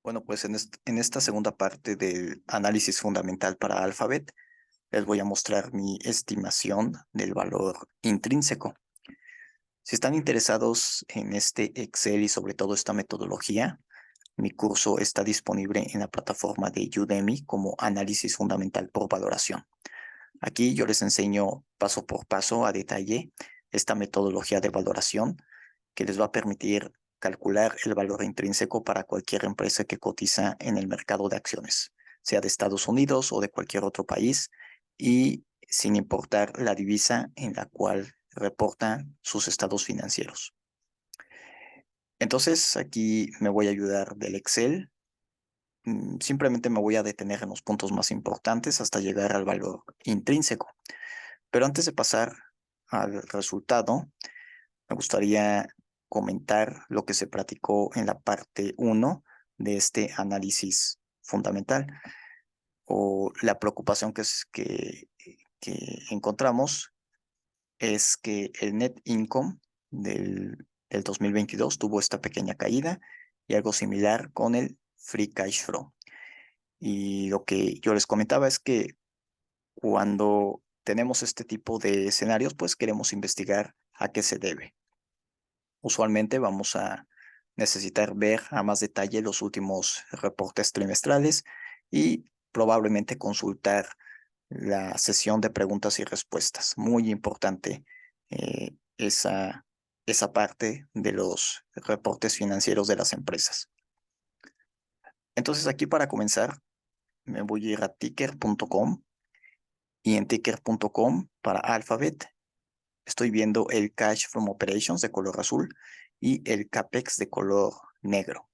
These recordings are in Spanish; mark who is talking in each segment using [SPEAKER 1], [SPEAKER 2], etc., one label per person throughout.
[SPEAKER 1] Bueno, pues en esta segunda parte del análisis fundamental para Alphabet, les voy a mostrar mi estimación del valor intrínseco. Si están interesados en este Excel y sobre todo esta metodología, mi curso está disponible en la plataforma de Udemy como análisis fundamental por valoración. Aquí yo les enseño paso por paso a detalle esta metodología de valoración que les va a permitir calcular el valor intrínseco para cualquier empresa que cotiza en el mercado de acciones, sea de Estados Unidos o de cualquier otro país, y sin importar la divisa en la cual reportan sus estados financieros. Entonces, aquí me voy a ayudar del Excel. Simplemente me voy a detener en los puntos más importantes hasta llegar al valor intrínseco. Pero antes de pasar al resultado, me gustaría comentar lo que se practicó en la parte uno de este análisis fundamental, o la preocupación que encontramos es que el net income del 2022 tuvo esta pequeña caída y algo similar con el free cash flow. Y lo que yo les comentaba es que cuando tenemos este tipo de escenarios, pues queremos investigar a qué se debe. Usualmente vamos a necesitar ver a más detalle los últimos reportes trimestrales y probablemente consultar la sesión de preguntas y respuestas. Muy importante esa parte de los reportes financieros de las empresas. Entonces aquí para comenzar me voy a ir a ticker.com y en ticker.com para Alphabet estoy viendo el Cash from Operations de color azul y el CAPEX de color negro.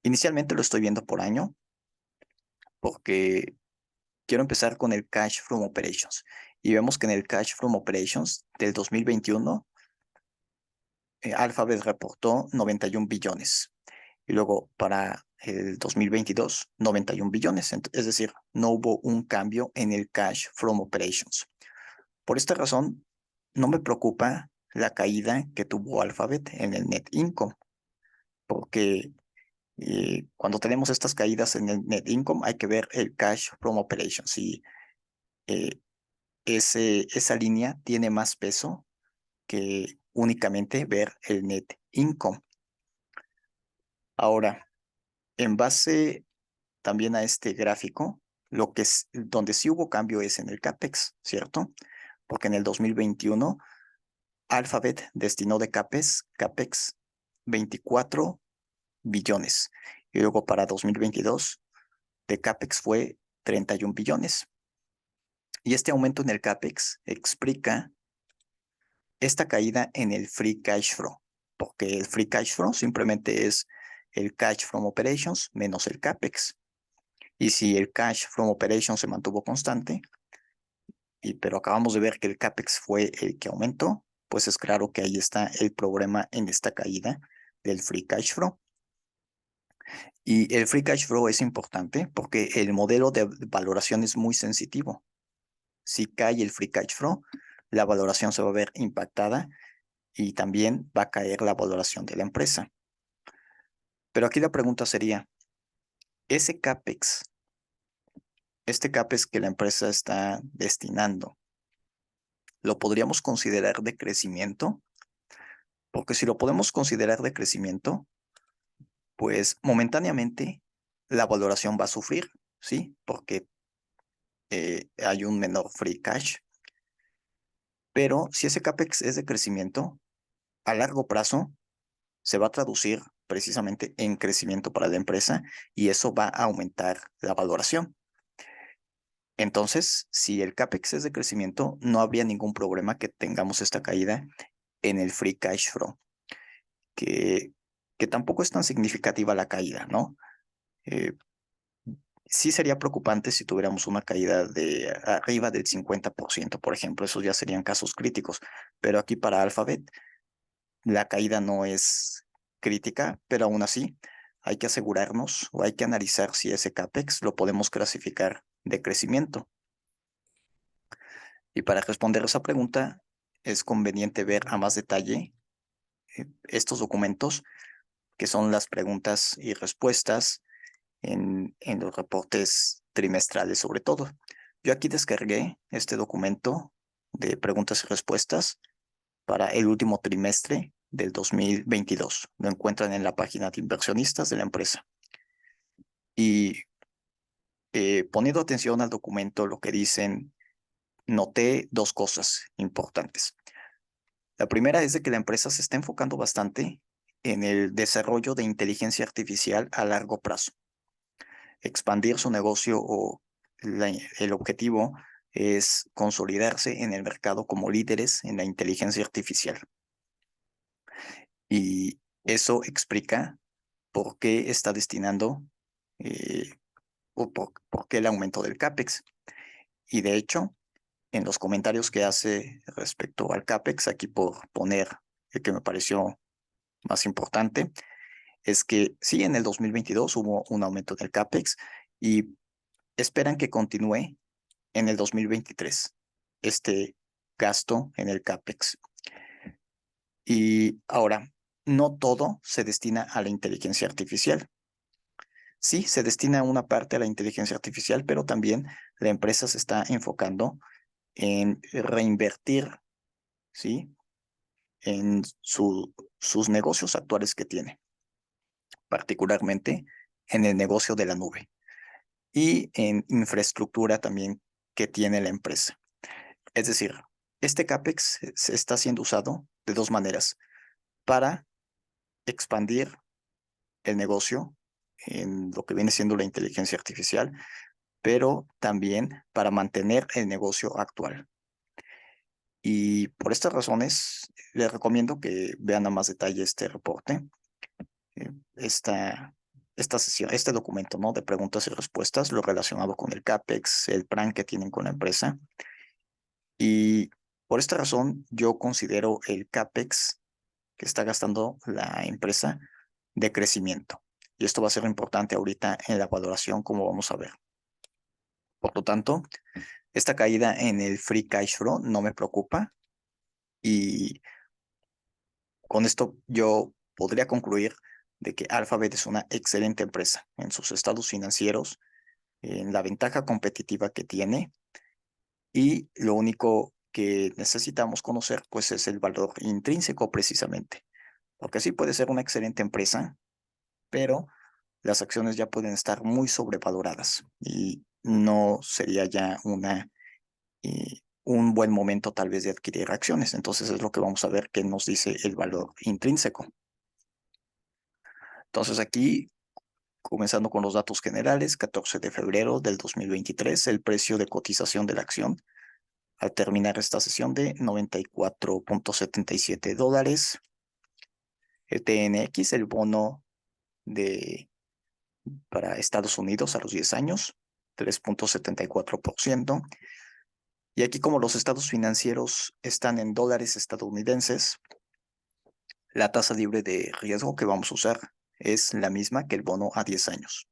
[SPEAKER 1] Inicialmente lo estoy viendo por año porque quiero empezar con el Cash from Operations. Y vemos que en el Cash from Operations del 2021, Alphabet reportó 91 billones. Y luego para el 2022, 91 billones. Es decir, no hubo un cambio en el Cash from Operations. Por esta razón, no me preocupa la caída que tuvo Alphabet en el net income, porque cuando tenemos estas caídas en el net income hay que ver el cash from operations y eh, esa línea tiene más peso que únicamente ver el net income. Ahora, en base también a este gráfico, donde sí hubo cambio es en el CAPEX, ¿cierto? Porque en el 2021 Alphabet destinó de CAPEX 24 billones. Y luego para 2022 de CAPEX fue 31 billones. Y este aumento en el CAPEX explica esta caída en el free cash flow, porque el free cash flow simplemente es el cash from operations menos el CAPEX. Y si el cash from operations se mantuvo constante, pero acabamos de ver que el CAPEX fue el que aumentó, pues es claro que ahí está el problema en esta caída del free cash flow. Y el free cash flow es importante porque el modelo de valoración es muy sensitivo. Si cae el free cash flow, la valoración se va a ver impactada y también va a caer la valoración de la empresa. Pero aquí la pregunta sería, ese CAPEX, este CAPEX que la empresa está destinando, ¿lo podríamos considerar de crecimiento? Porque si lo podemos considerar de crecimiento, pues momentáneamente la valoración va a sufrir, ¿sí? Porque hay un menor free cash. Pero si ese CAPEX es de crecimiento, a largo plazo se va a traducir precisamente en crecimiento para la empresa y eso va a aumentar la valoración. Entonces, si el CAPEX es de crecimiento, no habría ningún problema que tengamos esta caída en el free cash flow, que, que tampoco es tan significativa la caída, ¿no? Eh, sí sería preocupante si tuviéramos una caída de arriba del 50%, por ejemplo, esos ya serían casos críticos, pero aquí para Alphabet la caída no es crítica, pero aún así hay que asegurarnos o hay que analizar si ese CAPEX lo podemos clasificar de crecimiento. Y para responder esa pregunta, es conveniente ver a más detalle estos documentos, que son las preguntas y respuestas en los reportes trimestrales sobre todo. Yo aquí descargué este documento de preguntas y respuestas para el último trimestre del 2022. Lo encuentran en la página de inversionistas de la empresa. Y poniendo atención al documento, lo que dicen, noté dos cosas importantes. La primera es de que la empresa se está enfocando bastante en el desarrollo de inteligencia artificial a largo plazo. Expandir su negocio o el objetivo es consolidarse en el mercado como líderes en la inteligencia artificial. Y eso explica por qué está destinando o por qué el aumento del CAPEX. Y de hecho, en los comentarios que hace respecto al CAPEX, aquí por poner el que me pareció más importante, es que sí, en el 2022 hubo un aumento del CAPEX y esperan que continúe en el 2023 este gasto en el CAPEX. Y ahora, no todo se destina a la inteligencia artificial. Sí, se destina una parte a la inteligencia artificial, pero también la empresa se está enfocando en reinvertir, ¿sí? En sus negocios actuales que tiene, particularmente en el negocio de la nube y en infraestructura también que tiene la empresa. Es decir, este CAPEX se está siendo usado de dos maneras: para expandir el negocio en lo que viene siendo la inteligencia artificial, pero también para mantener el negocio actual. Y por estas razones, les recomiendo que vean a más detalle este reporte, eh, esta, esta sesión, este documento, ¿no? De preguntas y respuestas, lo relacionado con el CAPEX, el plan que tienen con la empresa. Y por esta razón, yo considero el CAPEX que está gastando la empresa de crecimiento. Y esto va a ser importante ahorita en la valoración, como vamos a ver. Por lo tanto, esta caída en el free cash flow no me preocupa y con esto yo podría concluir de que Alphabet es una excelente empresa en sus estados financieros, en la ventaja competitiva que tiene, y lo único que necesitamos conocer pues es el valor intrínseco precisamente, porque sí puede ser una excelente empresa, pero las acciones ya pueden estar muy sobrevaloradas y no sería ya un buen momento tal vez de adquirir acciones. Entonces es lo que vamos a ver que nos dice el valor intrínseco. Entonces aquí, comenzando con los datos generales, 14 de febrero del 2023, el precio de cotización de la acción al terminar esta sesión de $94.77. El TNX, el bono de, para Estados Unidos a los 10 años, 3.74%. Y aquí, como los estados financieros están en dólares estadounidenses, la tasa libre de riesgo que vamos a usar es la misma que el bono a 10 años.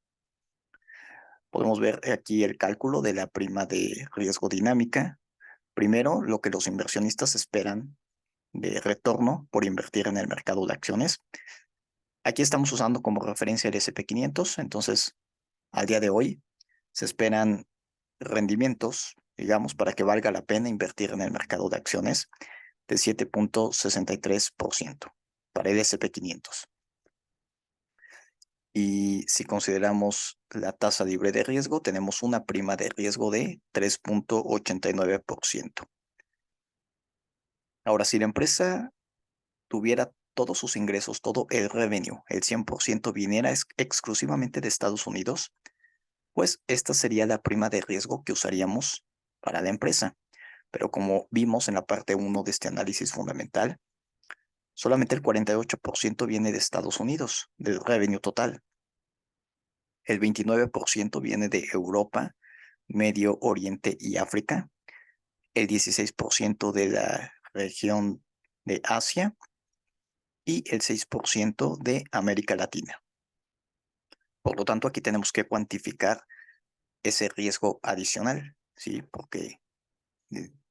[SPEAKER 1] Podemos ver aquí el cálculo de la prima de riesgo dinámica. Primero, lo que los inversionistas esperan de retorno por invertir en el mercado de acciones. Aquí estamos usando como referencia el SP500, entonces al día de hoy se esperan rendimientos, digamos, para que valga la pena invertir en el mercado de acciones de 7.63% para el SP500. Y si consideramos la tasa libre de riesgo, tenemos una prima de riesgo de 3.89%. Ahora, si la empresa tuviera todos sus ingresos, todo el revenue, el 100% viniera exclusivamente de Estados Unidos, pues esta sería la prima de riesgo que usaríamos para la empresa. Pero como vimos en la parte 1 de este análisis fundamental, solamente el 48% viene de Estados Unidos, del revenue total. El 29% viene de Europa, Medio Oriente y África. El 16% de la región de Asia y el 6% de América Latina. Por lo tanto, aquí tenemos que cuantificar ese riesgo adicional, ¿sí? Porque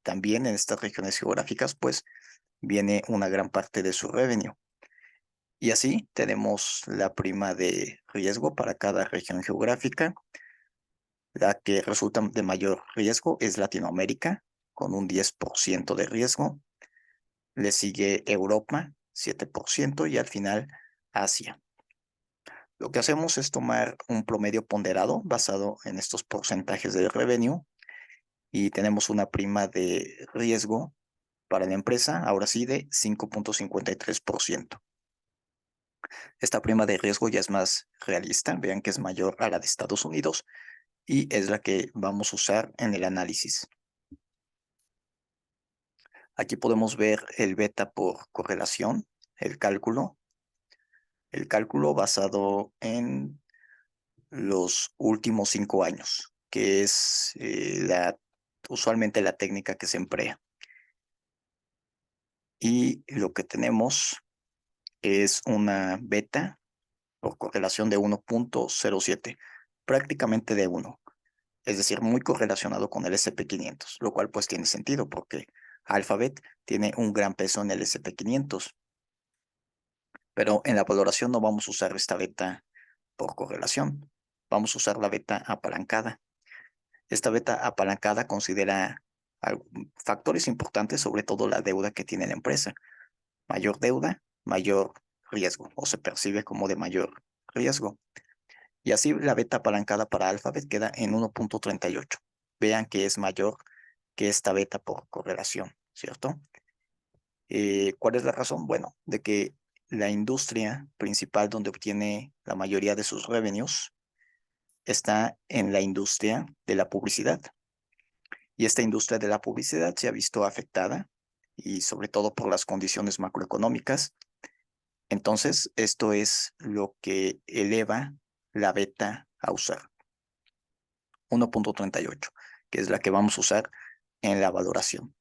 [SPEAKER 1] también en estas regiones geográficas, pues, viene una gran parte de su revenue. Y así tenemos la prima de riesgo para cada región geográfica. La que resulta de mayor riesgo es Latinoamérica, con un 10% de riesgo. Le sigue Europa, 7%, y al final Asia. Lo que hacemos es tomar un promedio ponderado basado en estos porcentajes de revenue y tenemos una prima de riesgo para la empresa, ahora sí, de 5.53%. Esta prima de riesgo ya es más realista, vean que es mayor a la de Estados Unidos y es la que vamos a usar en el análisis. Aquí podemos ver el beta por correlación, el cálculo basado en los últimos 5 años, que es usualmente la técnica que se emplea. Y lo que tenemos es una beta por correlación de 1.07, prácticamente de 1, es decir, muy correlacionado con el SP500, lo cual pues tiene sentido porque Alphabet tiene un gran peso en el SP500, pero en la valoración no vamos a usar esta beta por correlación, vamos a usar la beta apalancada. Esta beta apalancada considera factores importantes, sobre todo la deuda que tiene la empresa. Mayor deuda, mayor riesgo, o se percibe como de mayor riesgo. Y así la beta apalancada para Alphabet queda en 1.38. Vean que es mayor que esta beta por correlación, ¿cierto? ¿Cuál es la razón? Bueno, de que la industria principal donde obtiene la mayoría de sus revenues está en la industria de la publicidad. Y esta industria de la publicidad se ha visto afectada y sobre todo por las condiciones macroeconómicas. Entonces, esto es lo que eleva la beta a usar, 1.38, que es la que vamos a usar en la valoración.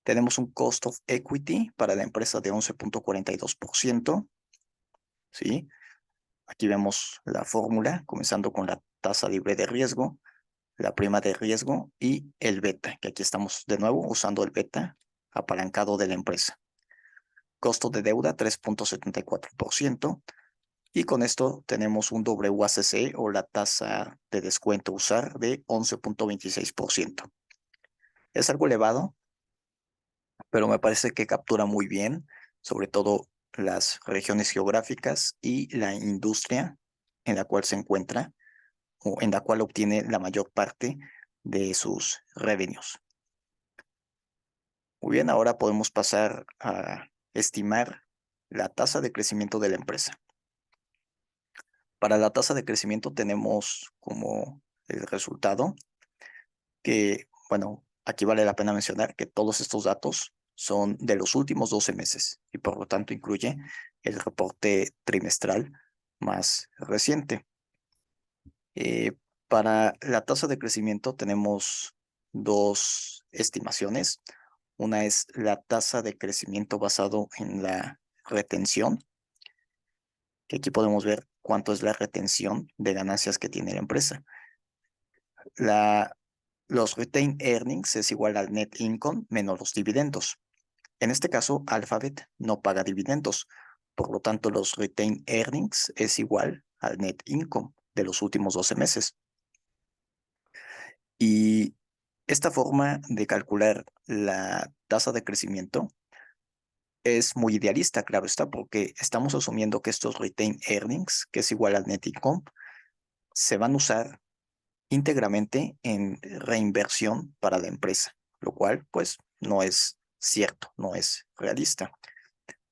[SPEAKER 1] Tenemos un cost of equity para la empresa de 11.42%, ¿sí? Aquí vemos la fórmula, comenzando con la tasa libre de riesgo, la prima de riesgo y el beta, que aquí estamos de nuevo usando el beta apalancado de la empresa. Costo de deuda 3.74%, y con esto tenemos un WACC o la tasa de descuento a usar de 11.26%. Es algo elevado, pero me parece que captura muy bien, sobre todo las regiones geográficas y la industria en la cual se encuentra o en la cual obtiene la mayor parte de sus revenues. Muy bien, ahora podemos pasar a estimar la tasa de crecimiento de la empresa. Para la tasa de crecimiento tenemos como el resultado que, bueno, aquí vale la pena mencionar que todos estos datos son de los últimos 12 meses y por lo tanto incluye el reporte trimestral más reciente. Eh, para la tasa de crecimiento tenemos dos estimaciones. Una es la tasa de crecimiento basado en la retención, que aquí podemos ver cuánto es la retención de ganancias que tiene la empresa. Los retained earnings es igual al net income menos los dividendos. En este caso, Alphabet no paga dividendos, por lo tanto los retained earnings es igual al net income de los últimos 12 meses. Y esta forma de calcular la tasa de crecimiento es muy idealista, claro está, porque estamos asumiendo que estos retained earnings, que es igual al net income, se van a usar íntegramente en reinversión para la empresa, lo cual pues no es cierto, no es realista,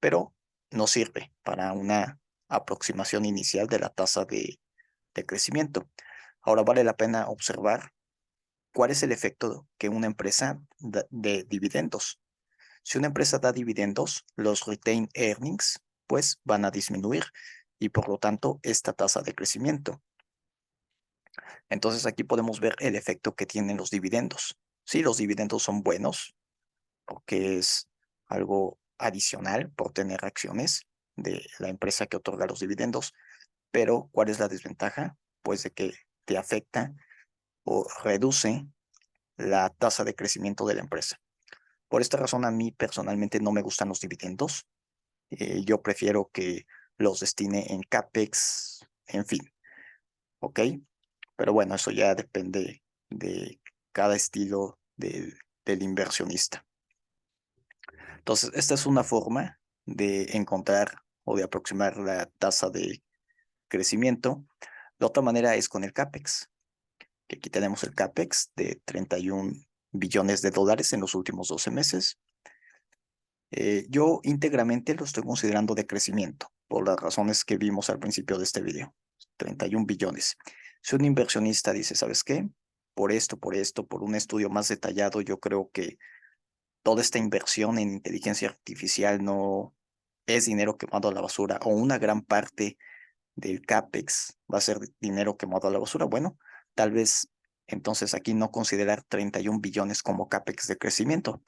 [SPEAKER 1] pero nos sirve para una aproximación inicial de la tasa de crecimiento. Ahora vale la pena observar cuál es el efecto que una empresa da de dividendos. Si una empresa da dividendos, los retained earnings pues van a disminuir y por lo tanto esta tasa de crecimiento. Entonces aquí podemos ver el efecto que tienen los dividendos. Sí, los dividendos son buenos porque es algo adicional por tener acciones de la empresa que otorga los dividendos, pero ¿cuál es la desventaja? Pues de que te afecta o reduce la tasa de crecimiento de la empresa. Por esta razón a mí personalmente no me gustan los dividendos. Yo prefiero que los destine en CAPEX, en fin, ¿ok? Pero bueno, eso ya depende de cada estilo del inversionista. Entonces, esta es una forma de encontrar o de aproximar la tasa de crecimiento. La otra manera es con el CAPEX, que aquí tenemos el CAPEX de 31 billones de dólares en los últimos 12 meses. Yo íntegramente lo estoy considerando de crecimiento, por las razones que vimos al principio de este video. 31 billones. Si un inversionista dice, ¿sabes qué? Por esto, por un estudio más detallado, yo creo que toda esta inversión en inteligencia artificial no es dinero quemado a la basura, o una gran parte del CAPEX va a ser dinero quemado a la basura. Bueno, tal vez entonces aquí no considerar 31 billones como CAPEX de crecimiento,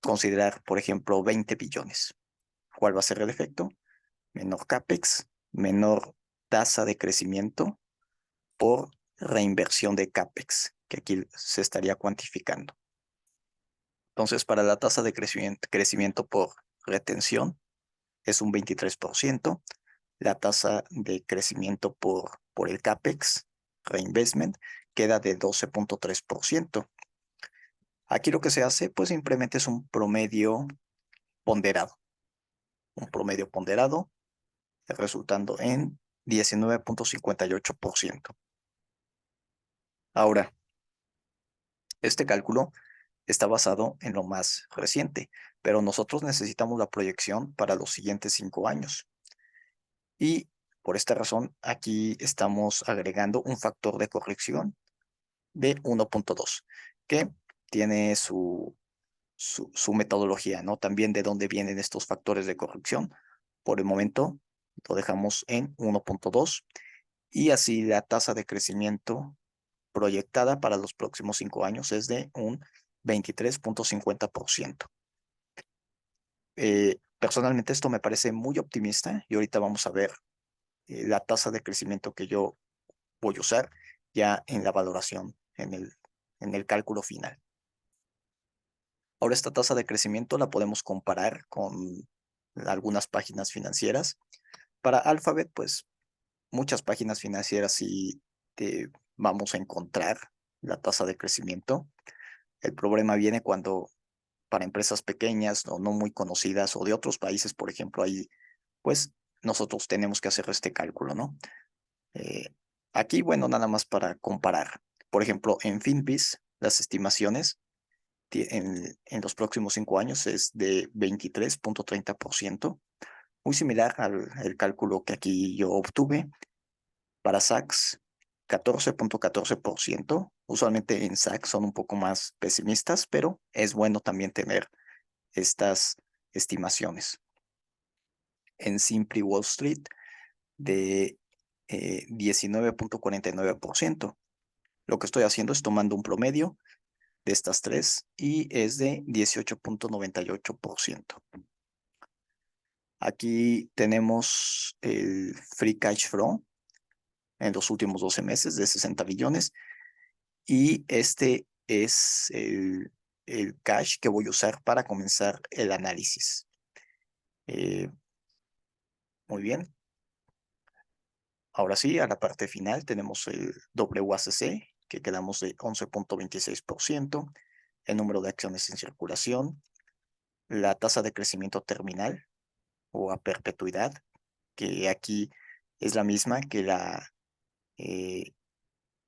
[SPEAKER 1] considerar, por ejemplo, 20 billones. ¿Cuál va a ser el efecto? Menor CAPEX, menor tasa de crecimiento por reinversión de CAPEX, que aquí se estaría cuantificando. Entonces, para la tasa de crecimiento por retención es un 23%. La tasa de crecimiento por el CAPEX, reinvestment, queda de 12.3%. Aquí lo que se hace, pues simplemente es un promedio ponderado. Un promedio ponderado resultando en 19.58%. Ahora, este cálculo está basado en lo más reciente, pero nosotros necesitamos la proyección para los siguientes 5 años. Y por esta razón, aquí estamos agregando un factor de corrección de 1.2, que tiene su metodología, ¿no? También de dónde vienen estos factores de corrección. Por el momento lo dejamos en 1.2 y así la tasa de crecimiento proyectada para los próximos 5 años es de un 23.50%. Personalmente esto me parece muy optimista y ahorita vamos a ver la tasa de crecimiento que yo voy a usar ya en la valoración, en el cálculo final. Ahora esta tasa de crecimiento la podemos comparar con algunas páginas financieras. Para Alphabet, pues muchas páginas financieras sí te vamos a encontrar la tasa de crecimiento. El problema viene cuando para empresas pequeñas o no muy conocidas o de otros países, por ejemplo, ahí pues nosotros tenemos que hacer este cálculo, ¿no? Eh, Aquí, bueno, nada más para comparar. Por ejemplo, en Finviz, las estimaciones en los próximos 5 años es de 23.30%, muy similar al el cálculo que aquí yo obtuve. Para Saks, 14.14%. Usualmente en Saks son un poco más pesimistas, pero es bueno también tener estas estimaciones. En Simply Wall Street, de 19.49%. Lo que estoy haciendo es tomando un promedio de estas tres y es de 18.98%. Aquí tenemos el free cash flow en los últimos 12 meses de 60 billones y este es el cash que voy a usar para comenzar el análisis. Eh, Muy bien. Ahora sí, a la parte final tenemos el WACC, que quedamos de 11.26%, el número de acciones en circulación, la tasa de crecimiento terminal o a perpetuidad, que aquí es la misma eh,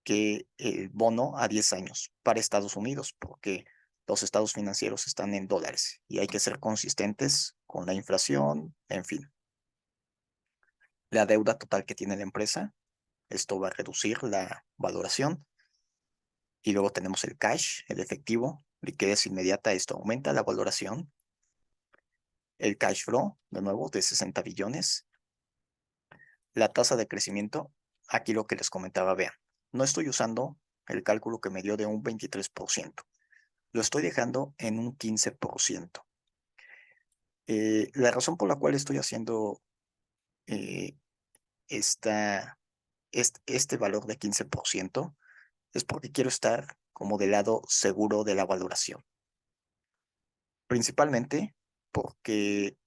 [SPEAKER 1] que el bono a 10 años para Estados Unidos, porque los estados financieros están en dólares y hay que ser consistentes con la inflación, en fin. La deuda total que tiene la empresa, esto va a reducir la valoración. Y luego tenemos el cash, el efectivo, liquidez inmediata, esto aumenta la valoración. El cash flow, de nuevo, de 60 billones. La tasa de crecimiento, aquí lo que les comentaba, vean, no estoy usando el cálculo que me dio de un 23%, lo estoy dejando en un 15%. La razón por la cual estoy haciendo eh, este valor de 15% es porque quiero estar como del lado seguro de la valoración. Principalmente porque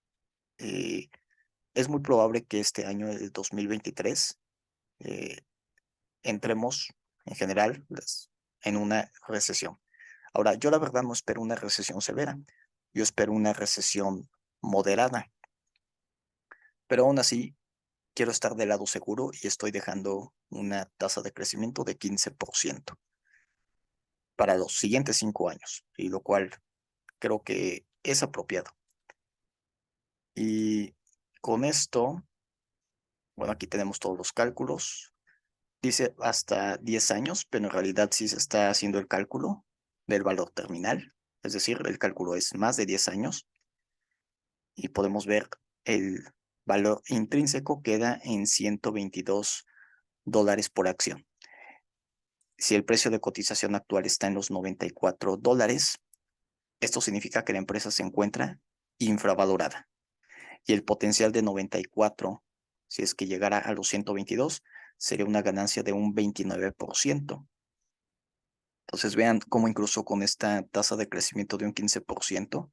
[SPEAKER 1] es muy probable que este año, el 2023, eh, entremos en general en una recesión. Ahora, yo la verdad no espero una recesión severa, yo espero una recesión moderada, pero aún así quiero estar del lado seguro y estoy dejando una tasa de crecimiento de 15% para los siguientes 5 años, y lo cual creo que es apropiado. Y con esto, bueno, aquí tenemos todos los cálculos. Dice hasta 10 años, pero en realidad sí se está haciendo el cálculo del valor terminal. Es decir, el cálculo es más de 10 años y podemos ver el valor intrínseco queda en $122 por acción. Si el precio de cotización actual está en los $94, esto significa que la empresa se encuentra infravalorada. Y el potencial de 94, si es que llegara a los 122, sería una ganancia de un 29%. Entonces vean cómo incluso con esta tasa de crecimiento de un 15%,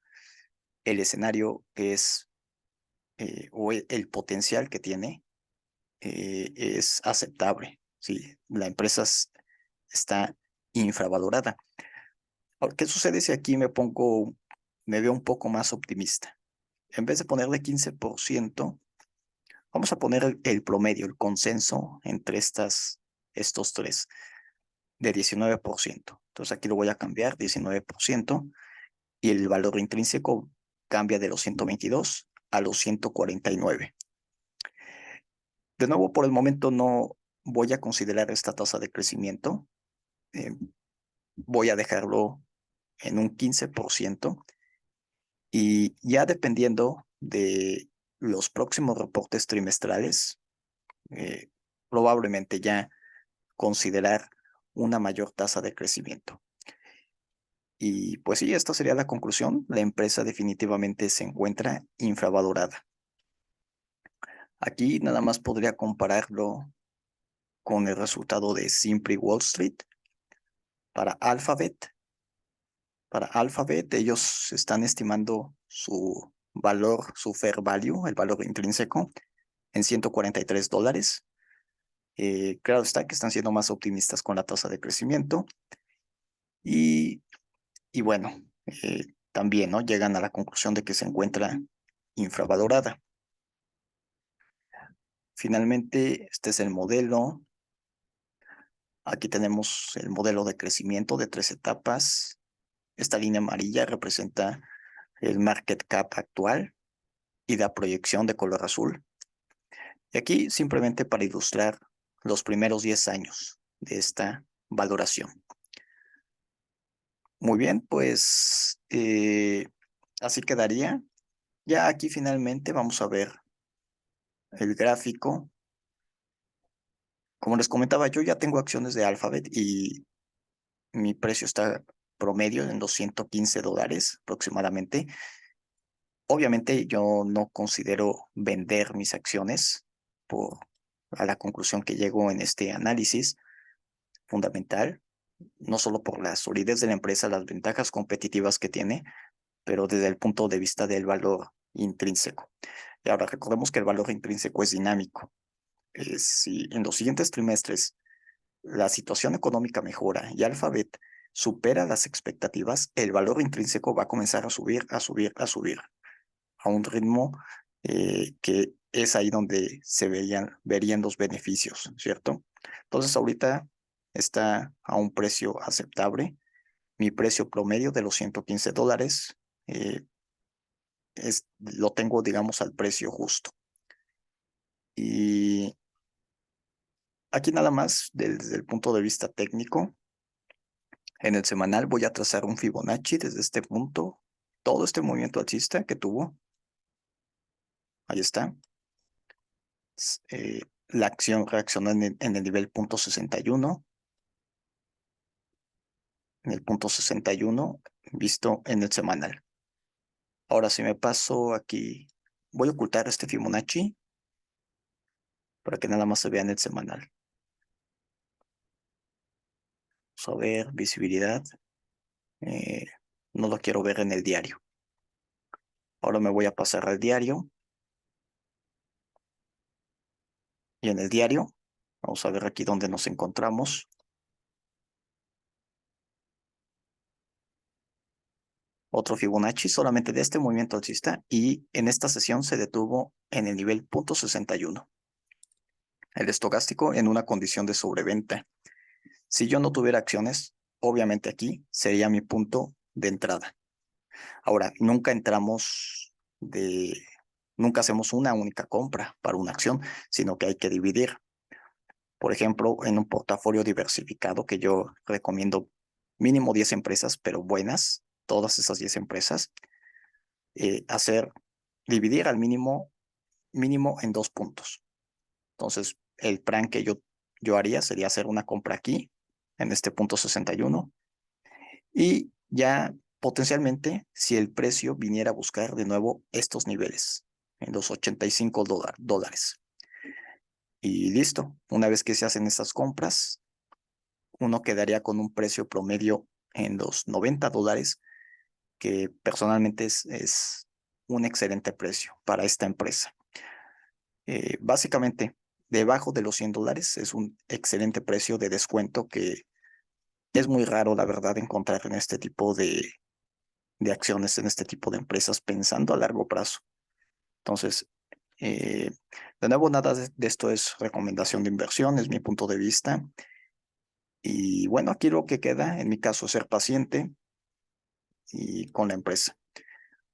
[SPEAKER 1] el escenario es, o el potencial que tiene, es aceptable. Sí, la empresa está infravalorada. Ahora, ¿qué sucede si aquí me veo un poco más optimista? En vez de ponerle 15%, vamos a poner el promedio, el consenso entre estos tres, de 19%. Entonces aquí lo voy a cambiar, 19%, y el valor intrínseco cambia de los 122 a los 149. De nuevo, por el momento no voy a considerar esta tasa de crecimiento. eh, Voy a dejarlo en un 15%, y ya dependiendo de los próximos reportes trimestrales, eh, probablemente ya considerar una mayor tasa de crecimiento. Y pues sí, esta sería la conclusión. La empresa definitivamente se encuentra infravalorada. Aquí nada más podría compararlo con el resultado de Simply Wall Street para Alphabet. Para Alphabet, ellos están estimando su valor, su fair value, el valor intrínseco, en $143. Claro está que están siendo más optimistas con la tasa de crecimiento. Y, y bueno, también, ¿no? Llegan a la conclusión de que se encuentra infravalorada. Finalmente, este es el modelo. Aquí tenemos el modelo de crecimiento de 3 etapas. Esta línea amarilla representa el market cap actual y la proyección de color azul. Y aquí simplemente para ilustrar los primeros 10 años de esta valoración. Muy bien, pues así quedaría. Ya aquí finalmente vamos a ver el gráfico. Como les comentaba, yo ya tengo acciones de Alphabet y mi precio está promedio en los $115 aproximadamente. Obviamente yo no considero vender mis acciones por a la conclusión que llego en este análisis fundamental, no solo por la solidez de la empresa, las ventajas competitivas que tiene, pero desde el punto de vista del valor intrínseco. Y ahora recordemos que el valor intrínseco es dinámico. Si en los siguientes trimestres la situación económica mejora y Alphabet supera las expectativas, el valor intrínseco va a comenzar a subir, a subir, a subir a un ritmo, que es ahí donde se verían los beneficios, ¿cierto? Entonces ahorita está a un precio aceptable. Mi precio promedio de los $115, lo tengo, digamos, al precio justo. Y aquí nada más, desde el punto de vista técnico, en el semanal voy a trazar un Fibonacci desde este punto, todo este movimiento alcista que tuvo, ahí está. La acción reaccionó en el nivel punto 61, en el punto 61 visto en el semanal. Ahora si me paso aquí, voy a ocultar este Fibonacci para que nada más se vea en el semanal. Vamos a ver, visibilidad. eh, no lo quiero ver en el diario. Ahora me voy a pasar al diario. Y en el diario, vamos a ver aquí donde nos encontramos. Otro Fibonacci solamente de este movimiento alcista y en esta sesión se detuvo en el nivel .61. El estocástico en una condición de sobreventa. Si yo no tuviera acciones, obviamente aquí sería mi punto de entrada. Ahora, nunca hacemos una única compra para una acción, sino que hay que dividir. Por ejemplo, en un portafolio diversificado que yo recomiendo mínimo 10 empresas, pero buenas, todas esas 10 empresas, dividir al mínimo en 2 puntos. Entonces, el plan que yo haría sería hacer una compra aquí, en este punto 61, y ya potencialmente, si el precio viniera a buscar de nuevo estos niveles, en los $85. Y listo, una vez que se hacen estas compras, uno quedaría con un precio promedio en los $90, que personalmente es un excelente precio para esta empresa. Básicamente, debajo de los $100 es un excelente precio de descuento que es muy raro, la verdad, encontrar en este tipo de acciones, en este tipo de empresas, pensando a largo plazo. Entonces, eh, de nuevo, nada de esto es recomendación de inversión, es mi punto de vista. Y bueno, aquí lo que queda, en mi caso, ser paciente y con la empresa.